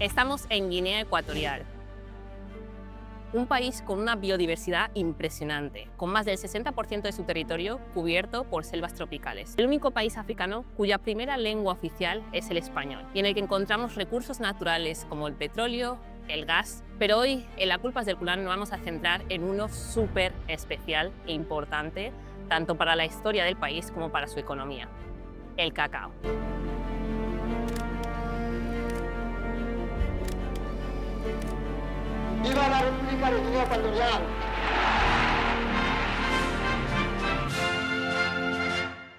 Estamos en Guinea Ecuatorial, un país con una biodiversidad impresionante, con más del 60% de su territorio cubierto por selvas tropicales. El único país africano cuya primera lengua oficial es el español, y en el que encontramos recursos naturales como el petróleo, el gas, pero hoy en La Culpa es del Culán nos vamos a centrar en uno súper especial e importante, tanto para la historia del país como para su economía: el cacao. ¡Viva la República de Guinea Ecuatorial!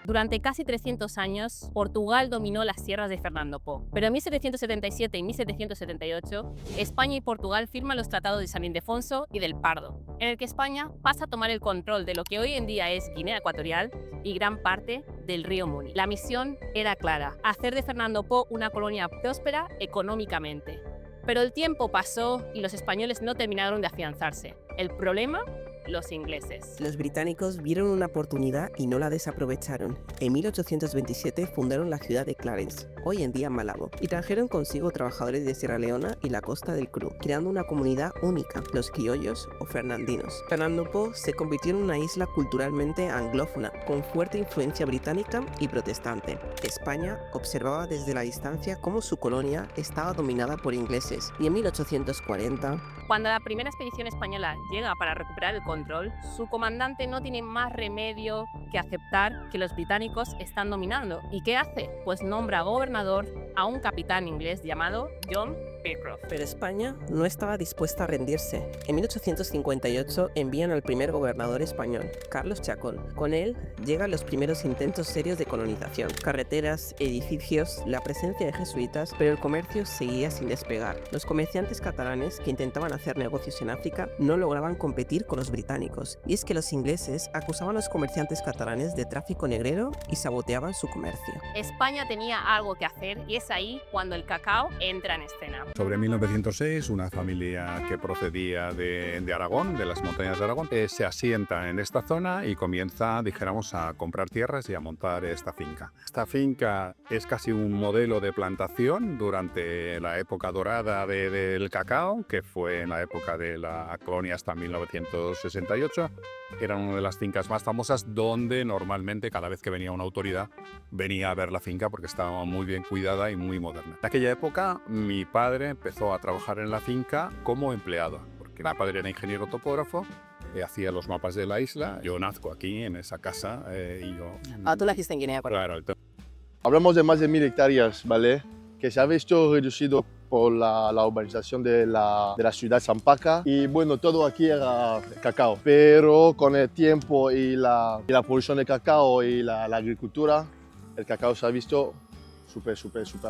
Durante casi 300 años, Portugal dominó las tierras de Fernando Po. Pero en 1777 y 1778, España y Portugal firman los tratados de San Ildefonso y del Pardo, en el que España pasa a tomar el control de lo que hoy en día es Guinea Ecuatorial y gran parte del río Muni. La misión era clara: hacer de Fernando Po una colonia próspera económicamente. Pero el tiempo pasó y los españoles no terminaron de afianzarse. El problema: los ingleses. Los británicos vieron una oportunidad y no la desaprovecharon. En 1827 fundaron la ciudad de Clarence, hoy en día Malabo, y trajeron consigo trabajadores de Sierra Leona y la costa del Cru, creando una comunidad única, los criollos o fernandinos. Fernando Po se convirtió en una isla culturalmente anglófona, con fuerte influencia británica y protestante. España observaba desde la distancia cómo su colonia estaba dominada por ingleses, y en 1840... Cuando la primera expedición española llega para recuperar el control, su comandante no tiene más remedio que aceptar que los británicos están dominando. ¿Y qué hace? Pues nombra gobernador a un capitán inglés llamado John Peacroft. Pero España no estaba dispuesta a rendirse. En 1858 envían al primer gobernador español, Carlos Chacón. Con él llegan los primeros intentos serios de colonización. Carreteras, edificios, la presencia de jesuitas, pero el comercio seguía sin despegar. Los comerciantes catalanes que intentaban hacer negocios en África no lograban competir con los británicos. Y es que los ingleses acusaban a los comerciantes catalanes de tráfico negrero y saboteaban su comercio. España tenía algo que hacer y es ahí cuando el cacao entra en escena. Sobre 1906, una familia que procedía de Aragón, de las montañas de Aragón, se asienta en esta zona y comienza, dijéramos, a comprar tierras y a montar esta finca. Esta finca es casi un modelo de plantación durante la época dorada del cacao, que fue en la época de la colonia hasta 1968. Era una de las fincas más famosas donde normalmente cada vez que venía una autoridad venía a ver la finca porque estaba muy bien cuidada y muy moderna. En aquella época mi padre empezó a trabajar en la finca como empleado, porque mi padre era ingeniero topógrafo, hacía los mapas de la isla. Yo nazco aquí en esa casa y yo... Tú naciste en Guinea Ecuatorial. Claro, Hablamos de más de 1000 hectáreas, ¿vale? Que se ha visto reducido por la urbanización de la ciudad Sampaca. Y bueno, todo aquí era cacao. Pero con el tiempo y la producción de cacao y la agricultura, el cacao se ha visto súper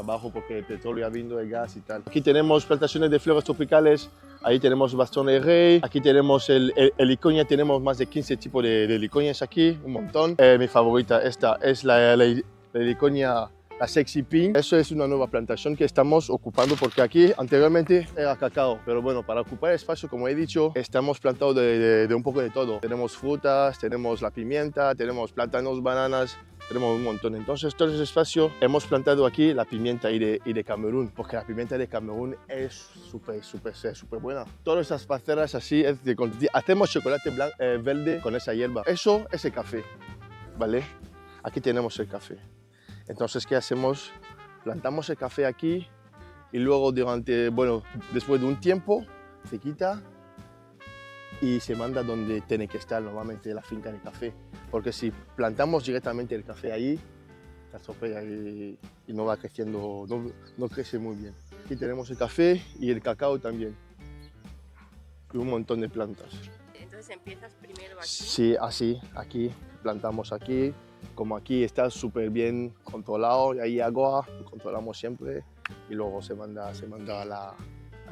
bajo porque el petróleo ha venido, el gas y tal. Aquí tenemos plantaciones de flores tropicales, ahí tenemos bastón de rey, aquí tenemos el heliconia, tenemos más de 15 tipos de heliconias aquí, un montón. Mi favorita, esta es la heliconia, la Sexy Pink. Eso es una nueva plantación que estamos ocupando porque aquí anteriormente era cacao, pero bueno, para ocupar el espacio, como he dicho, estamos plantando de un poco de todo. Tenemos frutas, tenemos la pimienta, tenemos plátanos, bananas, tenemos un montón. Entonces, todo ese espacio hemos plantado aquí la pimienta y de Camerún, porque la pimienta de Camerún es súper buena. Todas esas parcelas así, hacemos chocolate verde con esa hierba. Eso es el café, ¿vale? Aquí tenemos el café. Entonces, ¿qué hacemos? Plantamos el café aquí y luego después de un tiempo se quita y se manda donde tiene que estar normalmente la finca de café. Porque si plantamos directamente el café ahí, se estropea y no va creciendo, no crece muy bien. Aquí tenemos el café y el cacao también. Y un montón de plantas. Entonces empiezas primero aquí. Sí, así, aquí, plantamos aquí. Como aquí está súper bien controlado y hay agua, lo controlamos siempre y luego se manda a la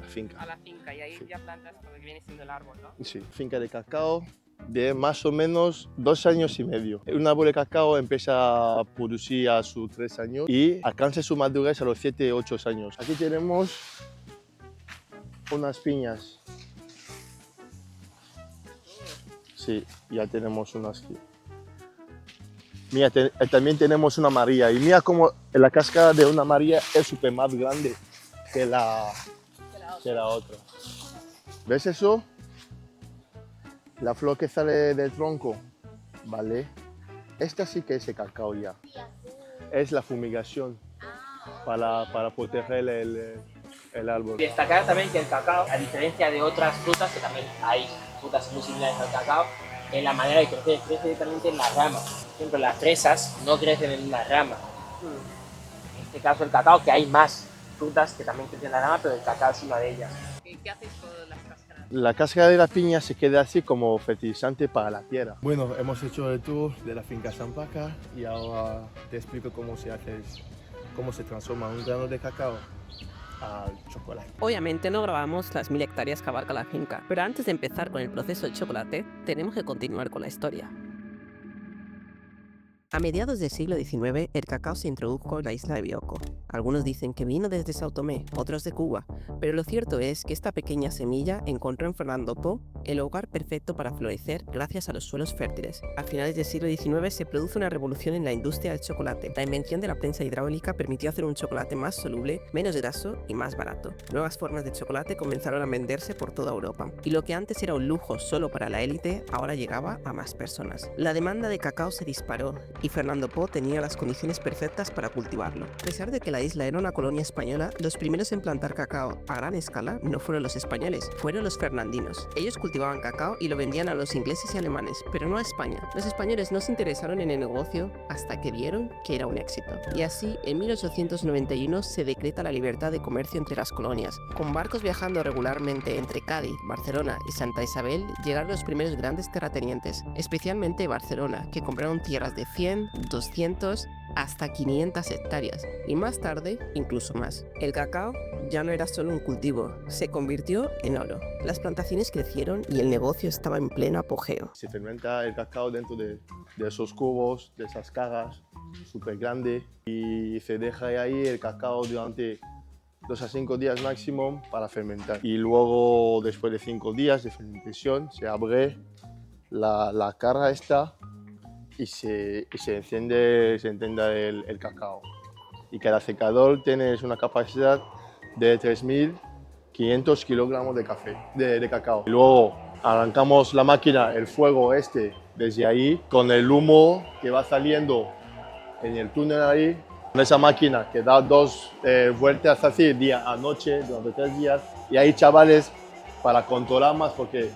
finca. A la finca y ahí sí. Ya plantas lo que viene siendo el árbol, ¿no? Sí, finca de cacao de más o menos 2 años y medio. Un árbol de cacao empieza a producir a sus 3 años y alcanza su madurez a los 7, 8 años. Aquí tenemos unas piñas. Sí, ya tenemos unas aquí. Mira, también tenemos una María y mira cómo la cáscara de una María es súper más grande. que la otra. ¿Ves eso? La flor que sale del tronco, ¿vale? Esta sí que es el cacao ya. Es la fumigación para proteger el árbol. Destacar también que el cacao, a diferencia de otras frutas, que también hay frutas muy similares al cacao, en la manera de crecer, crece directamente en las ramas. Por ejemplo, las fresas no crecen en una rama. En este caso el cacao, que hay más frutas que también crecen en la rama, pero el cacao es una de ellas. ¿Qué hacéis con las cáscaras? La cáscara de la piña se queda así como fertilizante para la tierra. Bueno, hemos hecho el tour de la finca Sampaca y ahora te explico cómo se transforma un grano de cacao al chocolate. Obviamente no grabamos las 1000 hectáreas que abarca la finca, pero antes de empezar con el proceso del chocolate, tenemos que continuar con la historia. A mediados del siglo XIX, el cacao se introdujo en la isla de Bioko. Algunos dicen que vino desde Sao Tomé, otros de Cuba, pero lo cierto es que esta pequeña semilla encontró en Fernando Po el lugar perfecto para florecer gracias a los suelos fértiles. A finales del siglo XIX se produce una revolución en la industria del chocolate. La invención de la prensa hidráulica permitió hacer un chocolate más soluble, menos graso y más barato. Nuevas formas de chocolate comenzaron a venderse por toda Europa, y lo que antes era un lujo solo para la élite, ahora llegaba a más personas. La demanda de cacao se disparó, y Fernando Po tenía las condiciones perfectas para cultivarlo. A pesar de que la isla era una colonia española, los primeros en plantar cacao a gran escala no fueron los españoles, fueron los fernandinos. Ellos cultivaban cacao y lo vendían a los ingleses y alemanes, pero no a España. Los españoles no se interesaron en el negocio hasta que vieron que era un éxito. Y así, en 1891 se decreta la libertad de comercio entre las colonias. Con barcos viajando regularmente entre Cádiz, Barcelona y Santa Isabel, llegaron los primeros grandes terratenientes, especialmente Barcelona, que compraron tierras de 100, 200 hasta 500 hectáreas y más tarde incluso más. El cacao ya no era solo un cultivo, se convirtió en oro. Las plantaciones crecieron y el negocio estaba en pleno apogeo. Se fermenta el cacao dentro de esos cubos, de esas cajas súper grandes y se deja ahí el cacao durante 2 a 5 días máximo para fermentar. Y luego, después de 5 días de fermentación, se abre la cara esta y se enciende el cacao. Y cada secador tiene una capacidad de 3.500 kilogramos de cacao. Y luego arrancamos la máquina, el fuego desde ahí, con el humo que va saliendo en el túnel ahí. Con esa máquina que da 2 vueltas así, día a noche, durante 3 días. Y hay chavales para controlar más porque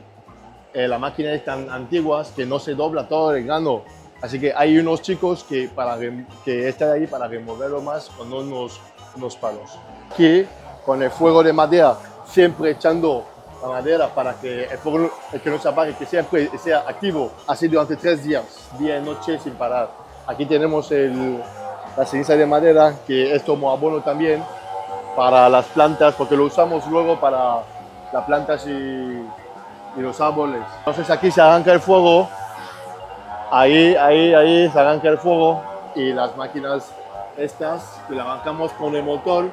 la máquina es tan antigua que no se dobla todo el grano. Así que hay unos chicos que están ahí para removerlo más con unos palos. Aquí, con el fuego de madera, siempre echando la madera para que el fuego que no se apague, que siempre sea activo, así durante 3 días, día y noche sin parar. Aquí tenemos la ceniza de madera, que es como abono también para las plantas, porque lo usamos luego para las plantas y los árboles. Entonces aquí se arranca el fuego. Ahí se arranca el fuego y las máquinas estas que la arrancamos con el motor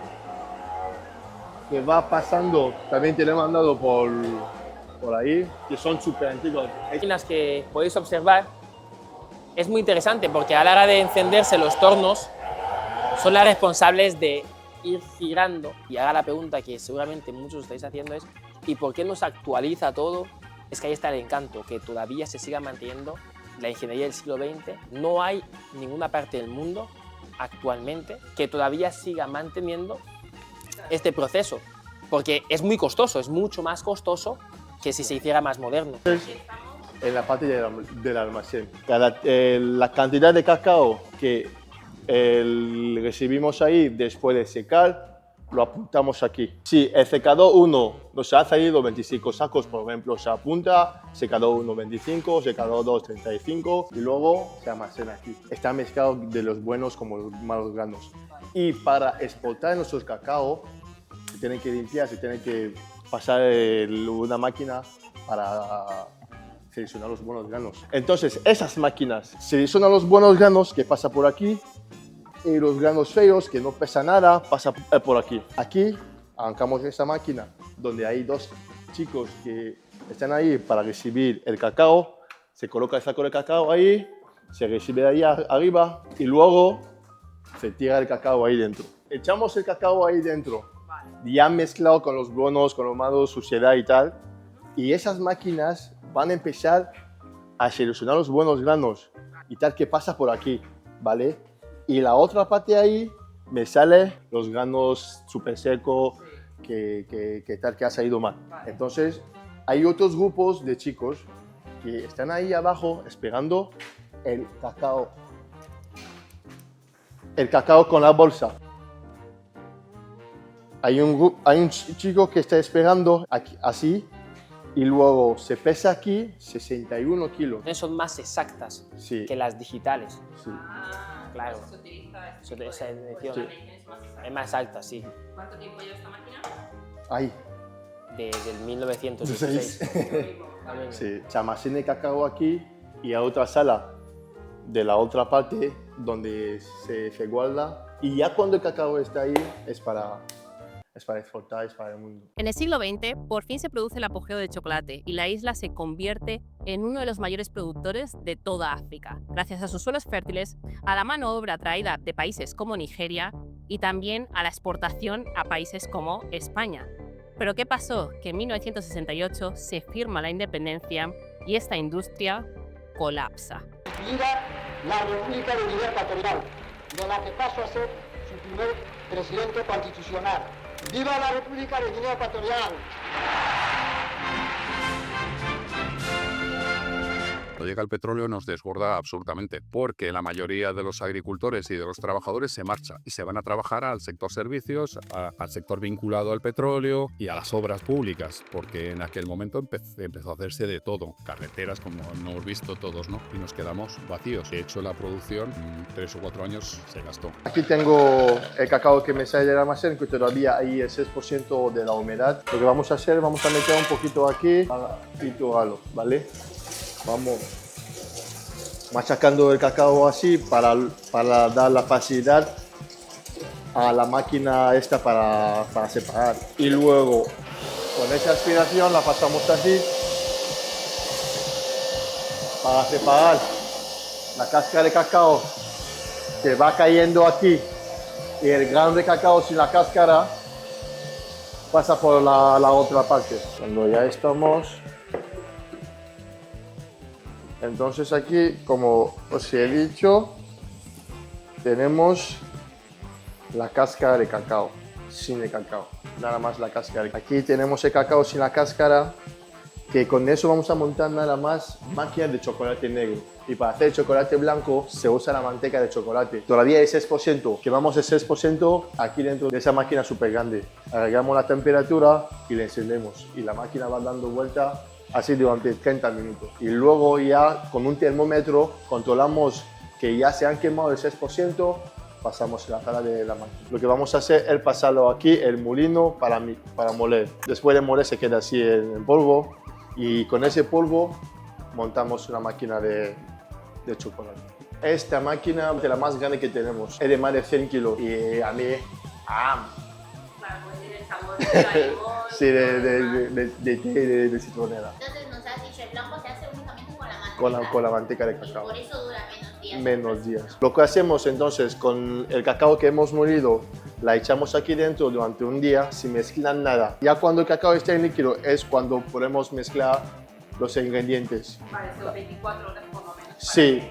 que va pasando, también te lo he mandado por ahí, que son súper antiguas. Máquinas que podéis observar, es muy interesante porque a la hora de encenderse los tornos son las responsables de ir girando. Y ahora la pregunta que seguramente muchos estáis haciendo es ¿y por qué no se actualiza todo? Es que ahí está el encanto, que todavía se siga manteniendo la ingeniería del siglo XX. No hay ninguna parte del mundo actualmente que todavía siga manteniendo este proceso, porque es muy costoso, es mucho más costoso que si se hiciera más moderno. En la parte del almacén, la cantidad de cacao que recibimos ahí después de secar, lo apuntamos aquí. Si el secador 1 nos ha salido 25 sacos, por ejemplo, se apunta, secador 1 25, secador 2 35 y luego se almacena aquí. Está mezclado de los buenos como los malos granos. Y para exportar nuestros cacao, se tienen que limpiar, se tienen que pasar una máquina para seleccionar los buenos granos. Entonces, esas máquinas seleccionan los buenos granos que pasa por aquí y los granos feos que no pesan nada pasa por aquí. Aquí arrancamos esta máquina donde hay 2 chicos que están ahí para recibir el cacao. Se coloca el saco de cacao ahí, se recibe de ahí arriba y luego se tira el cacao ahí dentro. Echamos el cacao ahí dentro ya mezclado con los buenos, con los malos, suciedad y tal. Y esas máquinas van a empezar a seleccionar los buenos granos y tal que pasa por aquí, ¿vale? Y la otra parte ahí me sale los granos súper secos que tal que ha salido mal. Entonces hay otros grupos de chicos que están ahí abajo esperando el cacao con la bolsa. Hay un chico que está esperando aquí, así, y luego se pesa aquí 61 kilos. Son más exactas Sí, que las digitales. sí. Claro. Esa edición es más exacta, sí. ¿Cuánto tiempo lleva esta máquina? Ahí, Desde el 1916. sí. Se almacena el cacao aquí y a otra sala de la otra parte donde se guarda. Y ya cuando el cacao está ahí es para exportar, es para el mundo. En el siglo XX, por fin se produce el apogeo del chocolate y la isla se convierte en uno de los mayores productores de toda África, gracias a sus suelos fértiles, a la mano de obra traída de países como Nigeria y también a la exportación a países como España. Pero ¿qué pasó? Que en 1968 se firma la independencia y esta industria colapsa. Viva la República de Guinea Ecuatorial, de la que pasó a ser su primer presidente constitucional. ¡Viva la República de Guinea Ecuatorial! Cuando llega el petróleo nos desborda absolutamente, porque la mayoría de los agricultores y de los trabajadores se marchan y se van a trabajar al sector servicios, al sector vinculado al petróleo y a las obras públicas, porque en aquel momento empezó a hacerse de todo, carreteras como hemos visto todos, ¿no? Y nos quedamos vacíos. De hecho, la producción en 3 o 4 años se gastó. Aquí tengo el cacao que me sale del almacén, que todavía hay el 6% de la humedad. Lo que vamos a hacer, vamos a meter un poquito aquí y triturarlo, ¿vale? Vamos machacando el cacao así para dar la facilidad a la máquina esta para separar. Y luego con esa aspiración la pasamos así para separar la cáscara de cacao que va cayendo aquí y el grano de cacao sin la cáscara pasa por la otra parte. Cuando ya estamos, entonces aquí, como os he dicho, tenemos la cáscara de cacao, sin el cacao, nada más la cáscara. Aquí tenemos el cacao sin la cáscara, que con eso vamos a montar nada más máquinas de chocolate negro. Y para hacer el chocolate blanco se usa la manteca de chocolate. Todavía hay 6%, quemamos el 6% aquí dentro de esa máquina súper grande. Agregamos la temperatura y la encendemos. Y la máquina va dando vuelta así durante 30 minutos. Y luego ya con un termómetro controlamos que ya se han quemado el 6%, pasamos a la sala de la máquina. Lo que vamos a hacer es pasarlo aquí, el molino, para moler. Después de moler se queda así en polvo y con ese polvo montamos una máquina de chocolate. Esta máquina es la más grande que tenemos, es de más de 100 kilos y a mí, sí, de citronela. Entonces nos has dicho, el blanco se hace únicamente con la manteca. Con la manteca de cacao. Y por eso dura menos días. Menos días. Lo que hacemos entonces con el cacao que hemos molido, la echamos aquí dentro durante un día sin mezclar nada. Ya cuando el cacao está en líquido es cuando podemos mezclar los ingredientes. Vale, son 24 horas por lo menos. Sí,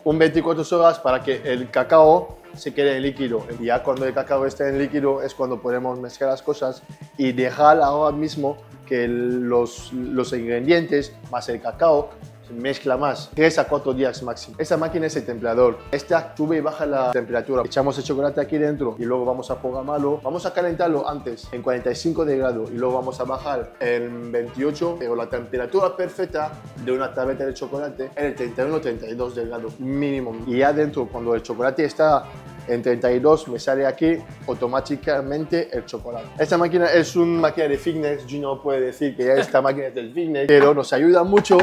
un 24 horas para que el cacao se quede en líquido. Y ya cuando el cacao está en líquido es cuando podemos mezclar las cosas y dejar ahora mismo que los ingredientes más el cacao se mezcla más, 3 a 4 días máximo. Esta máquina es el templador. Esta sube y baja la temperatura. Echamos el chocolate aquí dentro y luego vamos a programarlo. Vamos a calentarlo antes en 45 de grado y luego vamos a bajar en 28, pero la temperatura perfecta de una tableta de chocolate es el 31-32 de grado mínimo. Y ya dentro, cuando el chocolate está en 32, me sale aquí automáticamente el chocolate. Esta máquina es una máquina de fitness. Gino puede decir que esta máquina es del fitness, pero nos ayuda mucho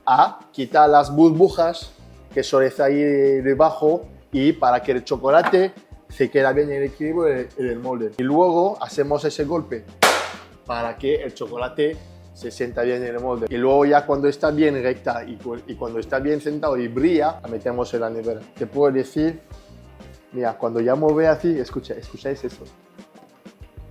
a quitar las burbujas que suelen estar ahí debajo y para que el chocolate se quede bien en el equilibrio en el molde. Y luego hacemos ese golpe para que el chocolate se sienta bien en el molde. Y luego ya cuando está bien recta y cuando está bien sentado y brilla, la metemos en la nevera. Te puedo decir, mira, cuando ya mueve así, escucháis eso.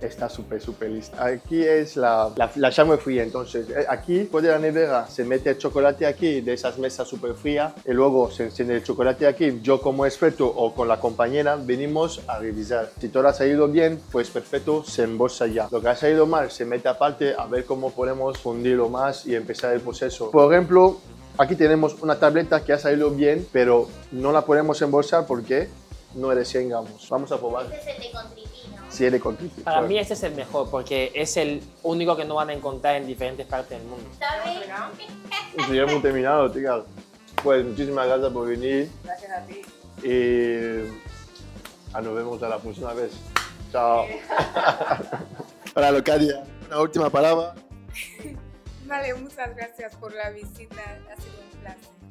está súper lista. Aquí es la llama fría, entonces aquí después de la nevera se mete el chocolate aquí, de esas mesas súper frías, y luego se enciende el chocolate aquí. Yo como experto o con la compañera venimos a revisar. Si todo ha salido bien, pues perfecto, se embolsa ya. Lo que ha salido mal se mete aparte a ver cómo podemos fundirlo más y empezar el proceso. Por ejemplo, aquí tenemos una tableta que ha salido bien, pero no la podemos embolsar porque no es de 100 gramos. Vamos a probar. Ese es el de contripi, ¿no? Sí, es de contripi. Para mí este es el mejor porque es el único que no van a encontrar en diferentes partes del mundo. ¿Sabes? Sí, ya hemos terminado, chicas. Pues muchísimas gracias por venir. Gracias a ti. Y nos vemos a la próxima vez. Chao. Para Locadia, una última palabra. Vale, muchas gracias por la visita. Ha sido un placer.